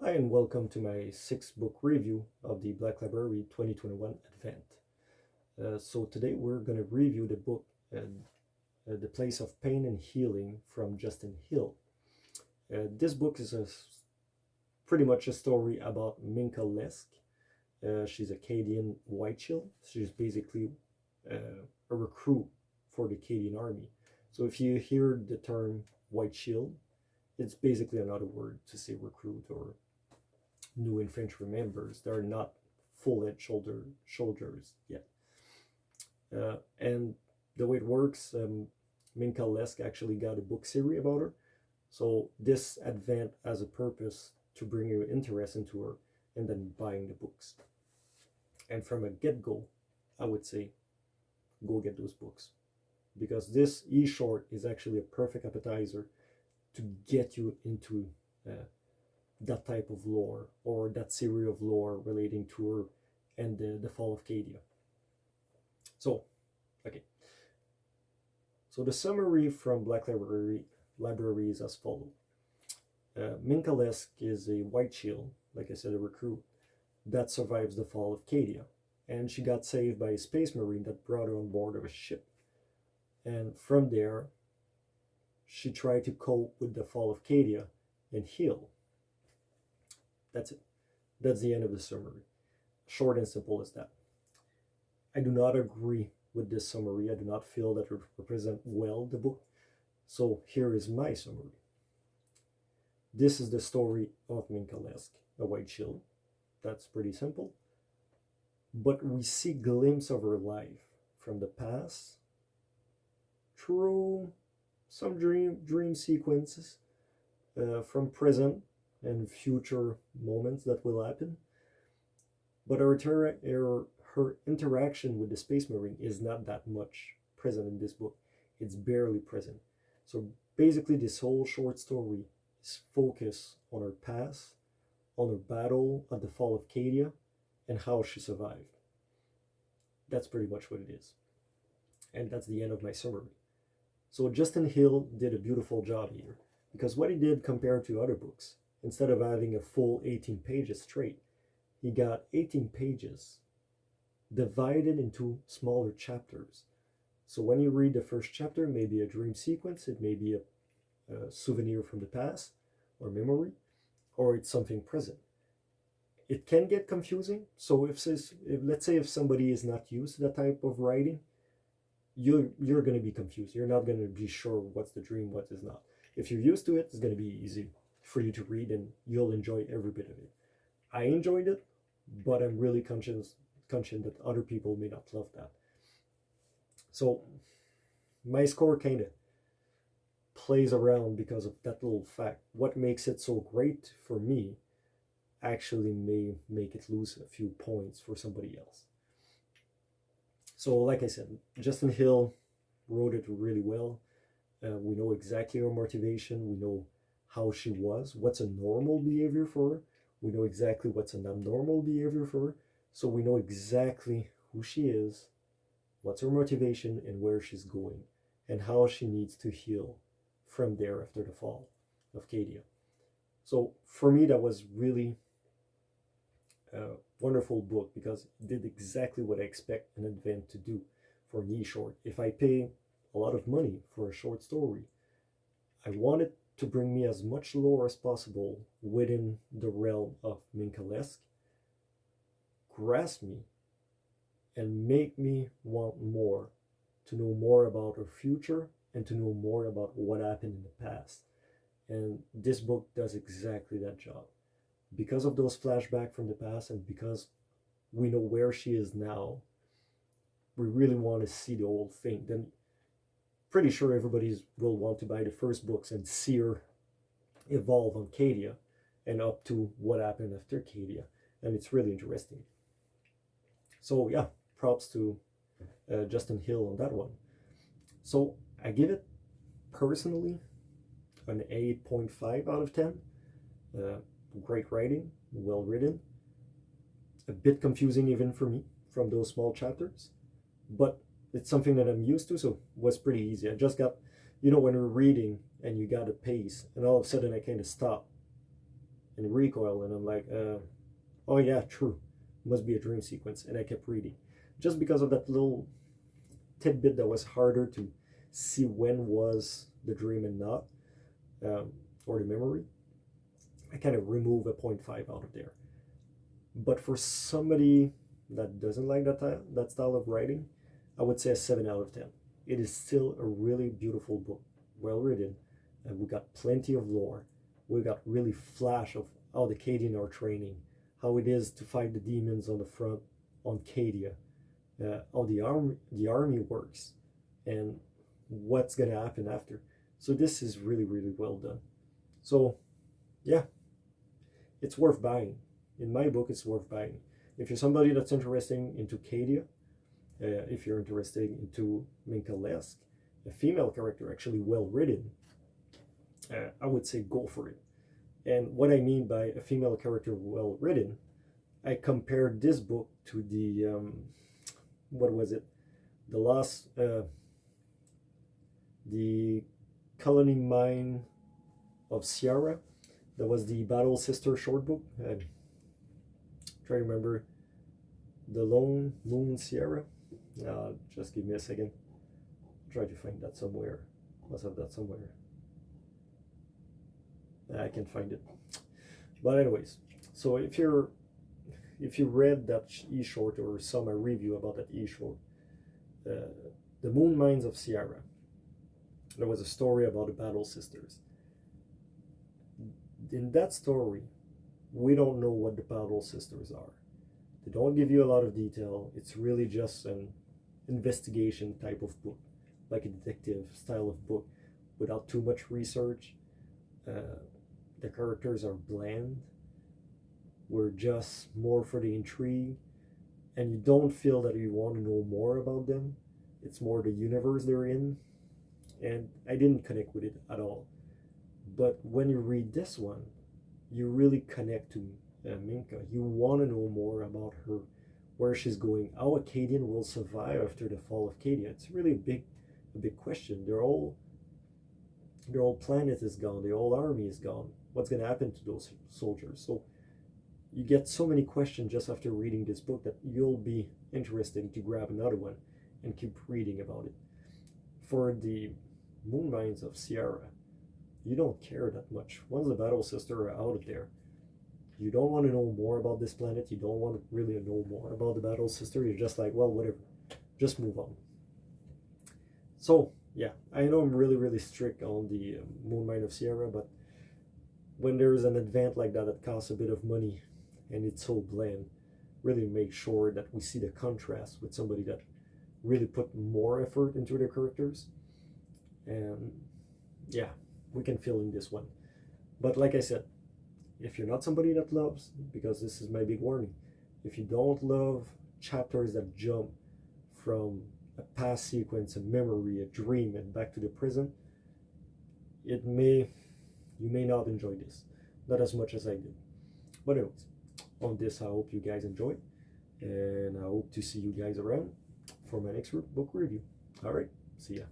Hi, and welcome to my sixth book review of the Black Library 2021 Advent. So today we're going to review the book The Place of Pain and Healing from Justin Hill. This book is pretty much a story about Minka Lesk. She's a Cadian whiteshield. She's basically a recruit for the Cadian army. So if you hear the term whiteshield, it's basically another word to say recruit or new infantry members. They're not full-fledged soldiers yet. And the way it works, Minka Lesk actually got a book series about her. So this advent has a purpose to bring you interest into her and then buying the books. And from a get-go, I would say, go get those books. Because this eshort is actually a perfect appetizer to get you into that type of lore or that series of lore relating to her and the fall of Cadia. So, okay. So the summary from Black Library is as follows. Minka Lesk is a whiteshield, like I said, a recruit, that survives the fall of Cadia. And she got saved by a space marine that brought her on board of a ship. And from there, she tried to cope with the fall of Cadia and heal. That's it. That's the end of the summary. Short and simple as that. I do not agree with this summary. I do not feel that it represents well the book. So here is my summary. This is the story of Minka Lesk, a whiteshield. That's pretty simple. But we see glimpses of her life from the past through some dream sequences from present and future moments that will happen. But her interaction with the Space Marine is not that much present in this book. It's barely present. So basically this whole short story is focused on her past, on her battle at the fall of Cadia, and how she survived. That's pretty much what it is. And that's the end of my summary. So Justin Hill did a beautiful job here, because what he did compared to other books, instead of having a full 18 pages straight, he got 18 pages divided into smaller chapters. So when you read the first chapter, maybe a dream sequence, it may be a souvenir from the past or memory, or it's something present. It can get confusing. So let's say if somebody is not used to that type of writing, you're going to be confused. You're not going to be sure what's the dream, what is not. If you're used to it, it's going to be easy for you to read and you'll enjoy every bit of it. I enjoyed it, but I'm really conscious that other people may not love that. So my score kind of plays around because of that little fact. What makes it so great for me actually may make it lose a few points for somebody else. So like I said, Justin Hill wrote it really well. We know exactly her motivation. We know how she was, what's a normal behavior for her. We know exactly what's an abnormal behavior for her. So we know exactly who she is, what's her motivation, and where she's going, and how she needs to heal from there after the fall of Cadia. So for me, that was really a wonderful book because it did exactly what I expect an Advent to do for an eshort. If I pay a lot of money for a short story, I want it to bring me as much lore as possible within the realm of Minka Lesk, grasp me, and make me want more, to know more about her future and to know more about what happened in the past. And this book does exactly that job. Because of those flashbacks from the past and because we know where she is now, we really want to see the whole thing. Then pretty sure everybody will want to buy the first books and see her evolve on Cadia and up to what happened after Cadia. And it's really interesting. So yeah, props to Justin Hill on that one. So I give it personally an 8.5 out of 10. Great writing, well written. A bit confusing even for me from those small chapters, but it's something that I'm used to, so it was pretty easy. I just got, when you're reading and you got a pace, and all of a sudden I kind of stop and recoil, and I'm like, oh yeah, true, must be a dream sequence, and I kept reading, just because of that little tidbit that was harder to see when was the dream and not, or the memory. I kind of remove a 0.5 out of there. But for somebody that doesn't like that style of writing, I would say a 7 out of 10. It is still a really beautiful book, well written, and we got plenty of lore. We got really flash of how the Cadian are training, how it is to fight the demons on the front on Cadia, how the army works, and what's gonna happen after. So this is really, really well done. So yeah, it's worth buying. In my book, it's worth buying. If you're somebody that's interested into Cadia, if you're interested into Minka Lesk, a female character, actually well written, I would say go for it. And what I mean by a female character well written, I compared this book to the what was it? The last the colony mine of Sierra. That was the Battle Sister short book. Try to remember. The Lone Moon Sierra. Just give me a second. Try to find that somewhere. Must have that somewhere. I can find it. But anyways, so if you read that eshort or saw my review about that eshort, the Moon Mines of Sierra, there was a story about the Battle Sisters. In that story, we don't know what the Battle Sisters are. They don't give you a lot of detail. It's really just an investigation type of book, like a detective style of book, without too much research. The characters are bland. We're just more for the intrigue, and you don't feel that you want to know more about them. It's more the universe they're in, and I didn't connect with it at all. But when you read this one, you really connect to Minka. You want to know more about her, where she's going, how a Cadian will survive after the fall of Cadia. It's really a big question. Their whole planet is gone. The whole army is gone. What's going to happen to those soldiers? So you get so many questions just after reading this book that you'll be interested to grab another one and keep reading about it. For the Moon Mines of Sierra, you don't care that much. Once the Battle Sister are out of there, you don't want to know more about this planet. You don't want to really know more about the Battle Sister. You're just like, well, whatever. Just move on. So, yeah, I know I'm really, really strict on the Moon Mine of Sierra, but when there's an event like that that costs a bit of money and it's so bland, really make sure that we see the contrast with somebody that really put more effort into their characters. And yeah, we can fill in this one. But like I said, if you're not somebody that loves, because this is my big warning, if you don't love chapters that jump from a past sequence, a memory, a dream, and back to the present, you may not enjoy this. Not as much as I did. But anyways, on this, I hope you guys enjoy, and I hope to see you guys around for my next book review. All right, see ya.